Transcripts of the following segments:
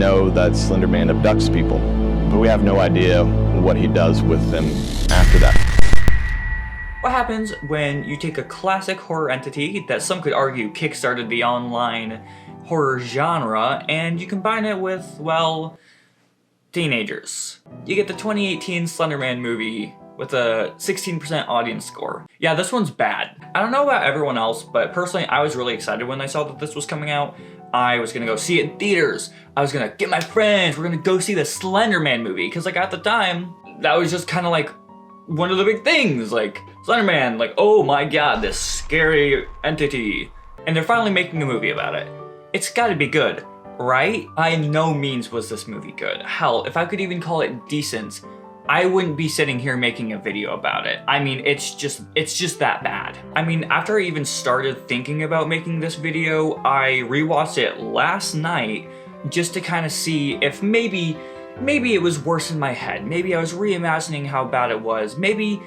know that Slender Man abducts people, but we have no idea what he does with them after that. What happens when you take a classic horror entity that some could argue kickstarted the online horror genre and you combine it with, well, teenagers? You get the 2018 Slender Man movie with a 16% audience score. Yeah, this one's bad. I don't know about everyone else, but personally, I was really excited when I saw that this was coming out. I was gonna go see it in theaters. I was gonna get my friends. We're gonna go see the Slender Man movie. Cause like at the time, that was just kind of like one of the big things. Like Slender Man, like, oh my God, this scary entity. And they're finally making a movie about it. It's gotta be good, right? By no means was this movie good. Hell, if I could even call it decent, I wouldn't be sitting here making a video about it. I mean, it's just that bad. I mean, after I even started thinking about making this video, I rewatched it last night just to kind of see if maybe it was worse in my head. Maybe I was reimagining how bad it was. Maybe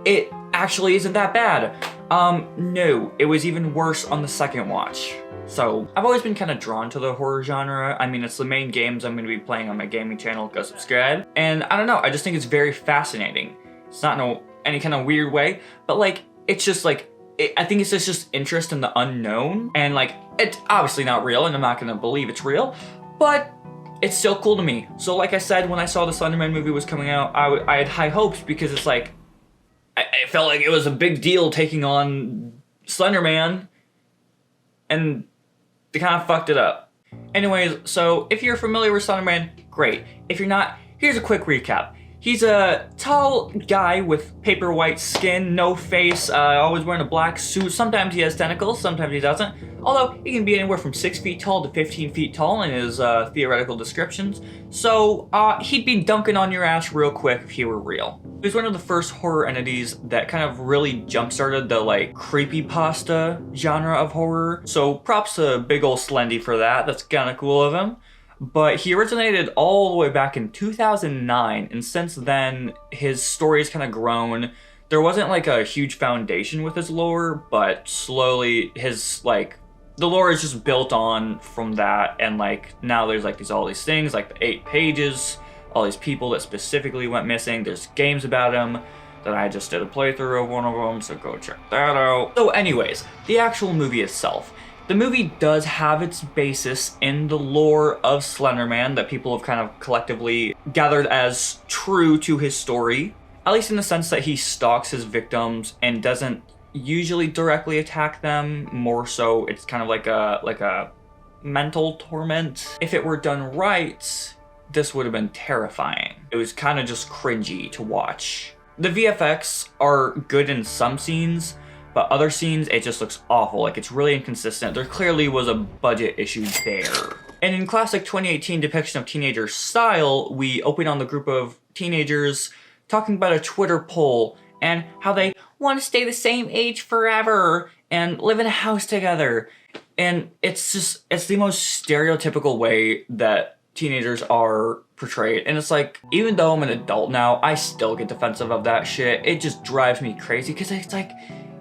it actually isn't that bad. No, it was even worse on the second watch. So, I've always been kind of drawn to the horror genre. I mean, it's the main games I'm going to be playing on my gaming channel, go subscribe. And I don't know, I just think it's very fascinating. It's not in any kind of weird way, but like, it's just like, I think it's just interest in the unknown. And like, it's obviously not real and I'm not going to believe it's real, but it's still cool to me. So like I said, when I saw the Slender Man movie was coming out, I had high hopes because it's like, I felt like it was a big deal taking on Slender Man, and they kind of fucked it up. Anyways, so if you're familiar with Slender Man, great. If you're not, here's a quick recap. He's a tall guy with paper white skin, no face, always wearing a black suit. Sometimes he has tentacles, sometimes he doesn't. Although, he can be anywhere from 6 feet tall to 15 feet tall in his theoretical descriptions. So, he'd be dunking on your ass real quick if he were real. He was one of the first horror entities that kind of really jump-started the, like, creepypasta genre of horror. So, props to big ol' Slendy for that. That's kinda cool of him. But he originated all the way back in 2009, and since then, his story has kind of grown. There wasn't like a huge foundation with his lore, but slowly his, like, the lore is just built on from that, and like, now there's like all these things, like the 8 pages, all these people that specifically went missing. There's games about him that I just did a playthrough of one of them, so go check that out. So anyways, the actual movie itself. The movie does have its basis in the lore of Slender Man that people have kind of collectively gathered as true to his story, at least in the sense that he stalks his victims and doesn't usually directly attack them. More so, it's kind of like a mental torment. If it were done right, this would have been terrifying. It was kind of just cringy to watch. The VFX are good in some scenes, but other scenes, it just looks awful. Like, it's really inconsistent. There clearly was a budget issue there. And in classic 2018 depiction of teenager style, we open on the group of teenagers talking about a Twitter poll and how they want to stay the same age forever and live in a house together. And it's the most stereotypical way that teenagers are portrayed. And it's like, even though I'm an adult now, I still get defensive of that shit. It just drives me crazy because it's like,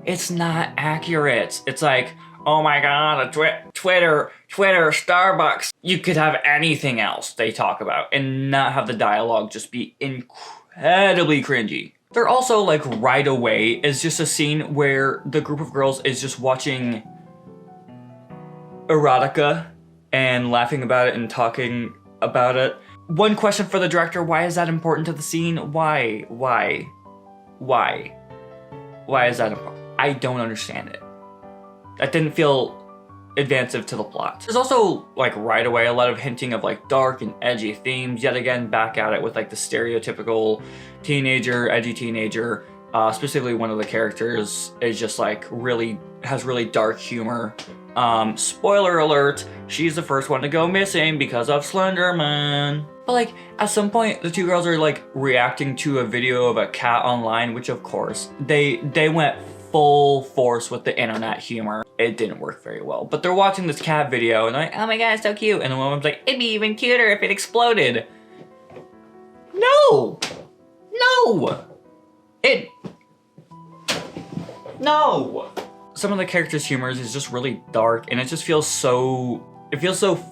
it's not accurate. It's like, oh my God, Twitter, Starbucks. You could have anything else they talk about and not have the dialogue just be incredibly cringy. There also, like, right away is just a scene where the group of girls is just watching erotica and laughing about it and talking about it. One question for the director, why is that important to the scene? Why is that important? I don't understand it. That didn't feel advansive to the plot. There's also, like, right away a lot of hinting of like dark and edgy themes, yet again back at it with like the stereotypical teenager, edgy teenager. Specifically one of the characters is just like has really dark humor. Spoiler alert, she's the first one to go missing because of Slender Man. But like, at some point, the two girls are like reacting to a video of a cat online, which of course, they went full force with the internet humor. It didn't work very well. But they're watching this cat video and they're like, oh my God, it's so cute. And the woman's like, it'd be even cuter if it exploded. No! No! Some of the characters' humors is just really dark and it just feels so,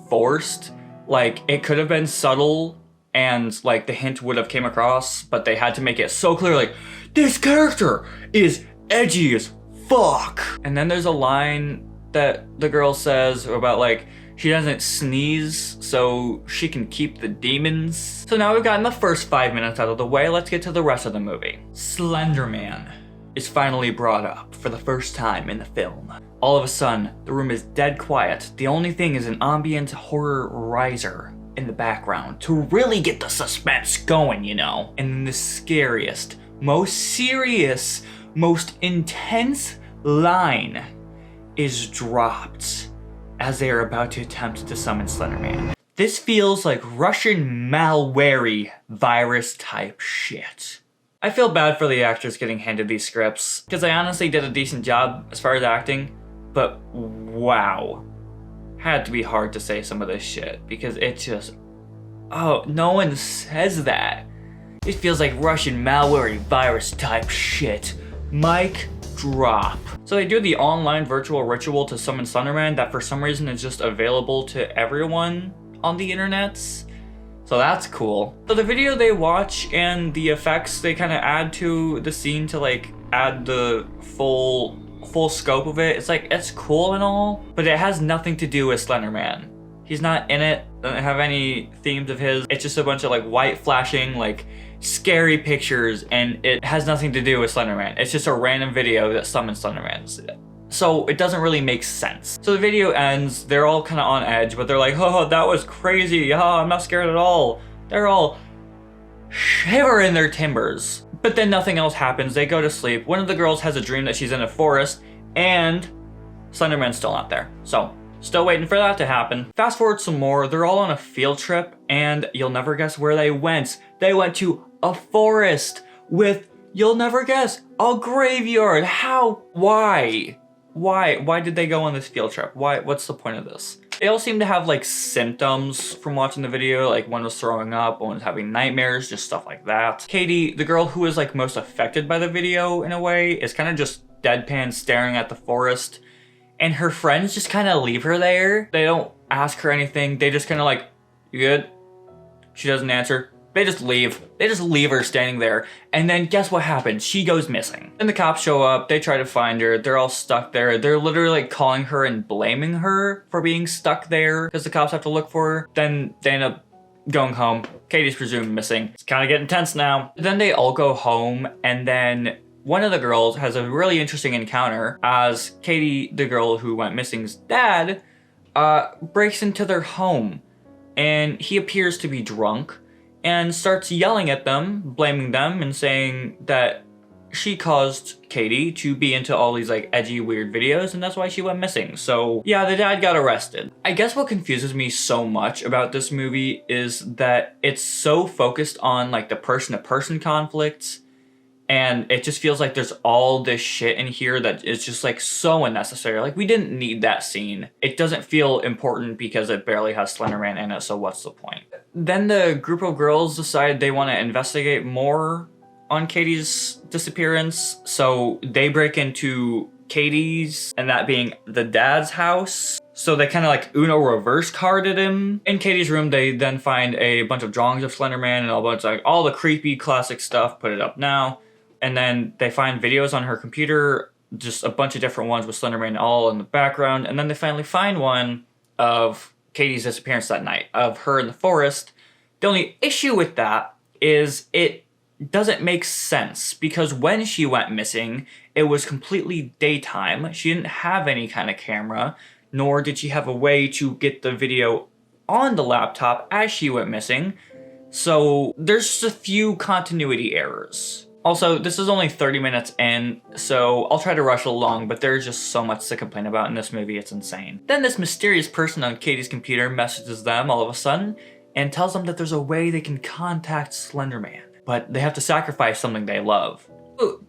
forced. Like, it could have been subtle and like the hint would have came across, but they had to make it so clear, like, this character is edgy as fuck. And then there's a line that the girl says about like, she doesn't sneeze so she can keep the demons. So now we've gotten the first 5 minutes out of the way, let's get to the rest of the movie. Slender Man is finally brought up for the first time in the film. All of a sudden, the room is dead quiet. The only thing is an ambient horror riser in the background to really get the suspense going, you know? And then the scariest, most serious, most intense line is dropped as they are about to attempt to summon Slender Man. This feels like Russian malware virus type shit. I feel bad for the actors getting handed these scripts, because they honestly did a decent job as far as acting, but wow. Had to be hard to say some of this shit, because it just, oh, no one says that. It feels like Russian malware virus type shit. Mic drop. So they do the online virtual ritual to summon Slender Man that for some reason is just available to everyone on the internet. So that's cool. So the video they watch and the effects they kind of add to the scene to like add the full scope of it. It's like, it's cool and all, but it has nothing to do with Slender Man. He's not in it, doesn't have any themes of his. It's just a bunch of like white flashing, like scary pictures, and it has nothing to do with Slender Man. It's just a random video that summons Slender Man. So it doesn't really make sense. So the video ends, they're all kind of on edge, but they're like, oh, that was crazy. Oh, I'm not scared at all. They're all shivering their timbers. But then nothing else happens. They go to sleep. One of the girls has a dream that she's in a forest, and Slender Man's still not there. So still waiting for that to happen. Fast forward some more, they're all on a field trip, and you'll never guess where they went. They went to a forest with, you'll never guess, a graveyard. How? Why? Why did they go on this field trip? What's the point of this? They all seem to have like symptoms from watching the video, like one was throwing up, one was having nightmares, just stuff like that. Katie, the girl who is like most affected by the video in a way, is kind of just deadpan staring at the forest. And her friends just kind of leave her there. They don't ask her anything. They just kind of like, you good? She doesn't answer. They just leave. They just leave her standing there. And then guess what happens? She goes missing. Then the cops show up. They try to find her. They're all stuck there. They're literally like calling her and blaming her for being stuck there because the cops have to look for her. Then they end up going home. Katie's presumed missing. It's kind of getting tense now. Then they all go home, and then one of the girls has a really interesting encounter as Katie, the girl who went missing's dad, breaks into their home, and he appears to be drunk and starts yelling at them, blaming them, and saying that she caused Katie to be into all these like edgy, weird videos, and that's why she went missing. So yeah, the dad got arrested. I guess what confuses me so much about this movie is that it's so focused on like the person-to-person conflicts, and it just feels like there's all this shit in here that is just like so unnecessary. Like, we didn't need that scene. It doesn't feel important because it barely has Slender Man in it, so what's the point? Then the group of girls decide they want to investigate more on Katie's disappearance, so they break into Katie's, and that being the dad's house. So they kind of like Uno reverse carded him. In Katie's room, they then find a bunch of drawings of Slender Man and a bunch of like all the creepy classic stuff, put it up now. And then they find videos on her computer, just a bunch of different ones with Slender Man all in the background. And then they finally find one of Katie's disappearance that night, of her in the forest. The only issue with that is it doesn't make sense, because when she went missing, it was completely daytime. She didn't have any kind of camera, nor did she have a way to get the video on the laptop as she went missing. So there's just a few continuity errors. Also, this is only 30 minutes in, so I'll try to rush along, but there's just so much to complain about in this movie, it's insane. Then this mysterious person on Katie's computer messages them all of a sudden and tells them that there's a way they can contact Slender Man, but they have to sacrifice something they love.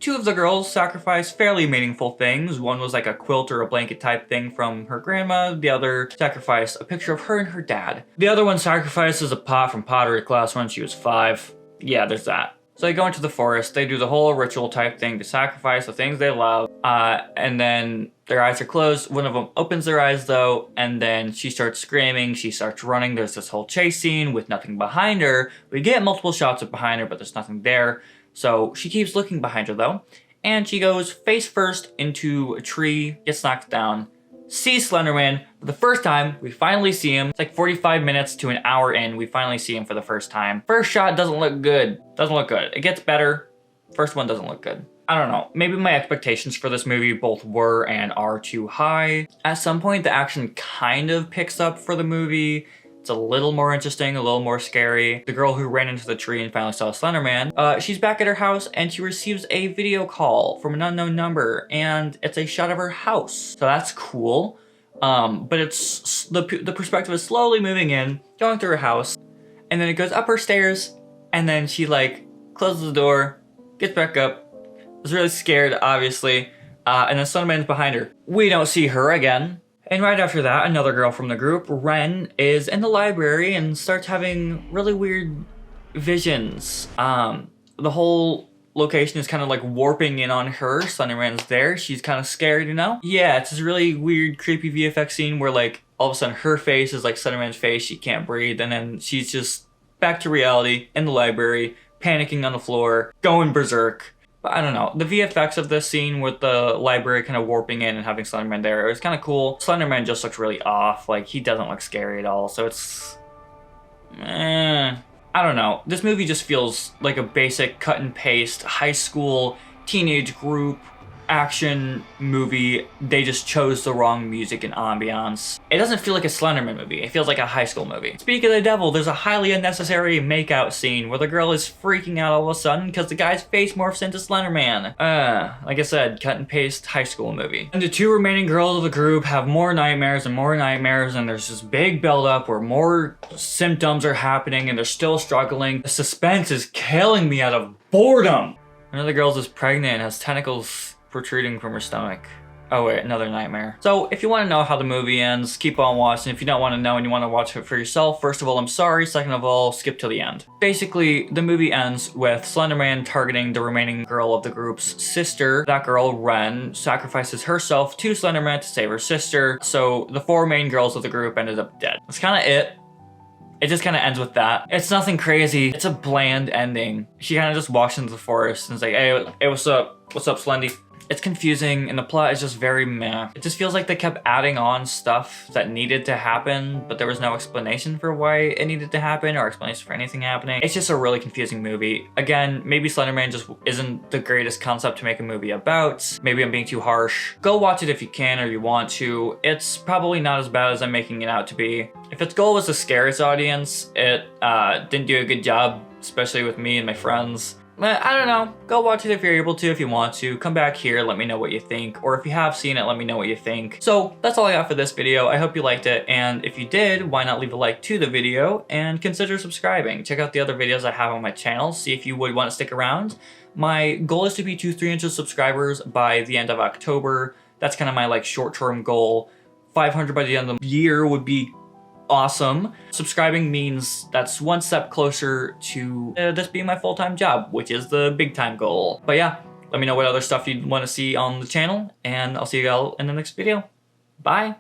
Two of the girls sacrifice fairly meaningful things. One was like a quilt or a blanket type thing from her grandma. The other sacrificed a picture of her and her dad. The other one sacrifices a pot from pottery class when she was 5. Yeah, there's that. So they go into the forest, they do the whole ritual type thing to sacrifice the things they love, and then their eyes are closed. One of them opens their eyes though, and then she starts screaming, she starts running. There's this whole chase scene with nothing behind her. We get multiple shots of behind her, but there's nothing there. So she keeps looking behind her though, and she goes face first into a tree, gets knocked down, sees Slender Man for the first time. We finally see him. It's like 45 minutes to an hour in, we finally see him for the first time. First shot doesn't look good. Doesn't look good. It gets better. First one doesn't look good. I don't know. Maybe my expectations for this movie both were and are too high. At some point, the action kind of picks up for the movie. It's a little more interesting, a little more scary. The girl who ran into the tree and finally saw Slender Man, she's back at her house and she receives a video call from an unknown number, and it's a shot of her house. So that's cool. But it's the perspective is slowly moving in, going through her house, and then it goes up her stairs, and then she like closes the door, gets back up, is really scared, obviously, and then Slender Man's behind her. We don't see her again. And right after that, another girl from the group, Ren, is in the library and starts having really weird visions. The whole location is kind of like warping in on her. Slender Man's there. She's kind of scared, you know? Yeah, it's this really weird, creepy VFX scene where like all of a sudden her face is like Slender Man's face. She can't breathe. And then she's just back to reality in the library, panicking on the floor, going berserk. But I don't know, the VFX of this scene with the library kind of warping in and having Slender Man there, it was kind of cool. Slender Man just looks really off, like he doesn't look scary at all, so it's... I don't know. This movie just feels like a basic cut and paste high school teenage group action movie. They just chose the wrong music and ambiance. It doesn't feel like a Slender Man movie. It feels like a high school movie. Speak of the devil, there's a highly unnecessary makeout scene where the girl is freaking out all of a sudden because the guy's face morphs into Slender Man. Like I said, cut and paste high school movie. And the two remaining girls of the group have more nightmares, and there's this big buildup where more symptoms are happening and they're still struggling. The suspense is killing me out of boredom. One of the girls is pregnant and has tentacles protruding from her stomach. Oh wait, another nightmare. So if you want to know how the movie ends, keep on watching. If you don't want to know and you want to watch it for yourself, first of all, I'm sorry. Second of all, skip till the end. Basically, the movie ends with Slender Man targeting the remaining girl of the group's sister. That girl, Ren, sacrifices herself to Slender Man to save her sister. So the four main girls of the group ended up dead. That's kind of it. It just kind of ends with that. It's nothing crazy. It's a bland ending. She kind of just walks into the forest and is like, hey, what's up? What's up, Slendy? It's confusing and the plot is just very meh. It just feels like they kept adding on stuff that needed to happen, but there was no explanation for why it needed to happen or explanation for anything happening. It's just a really confusing movie. Again, maybe Slender Man just isn't the greatest concept to make a movie about. Maybe I'm being too harsh. Go watch it if you can or you want to. It's probably not as bad as I'm making it out to be. If its goal was to scare its audience, it didn't do a good job, especially with me and my friends. But I don't know, go watch it if you're able to, if you want to. Come back here, let me know what you think. Or if you have seen it, let me know what you think. So that's all I got for this video. I hope you liked it. And if you did, why not leave a like to the video and consider subscribing. Check out the other videos I have on my channel. See if you would want to stick around. My goal is to be to 300 subscribers by the end of October. That's kind of my like short-term goal. 500 by the end of the year would be awesome. Subscribing means that's one step closer to this being my full-time job, which is the big-time goal. But yeah, let me know what other stuff you'd want to see on the channel, and I'll see you all in the next video. Bye!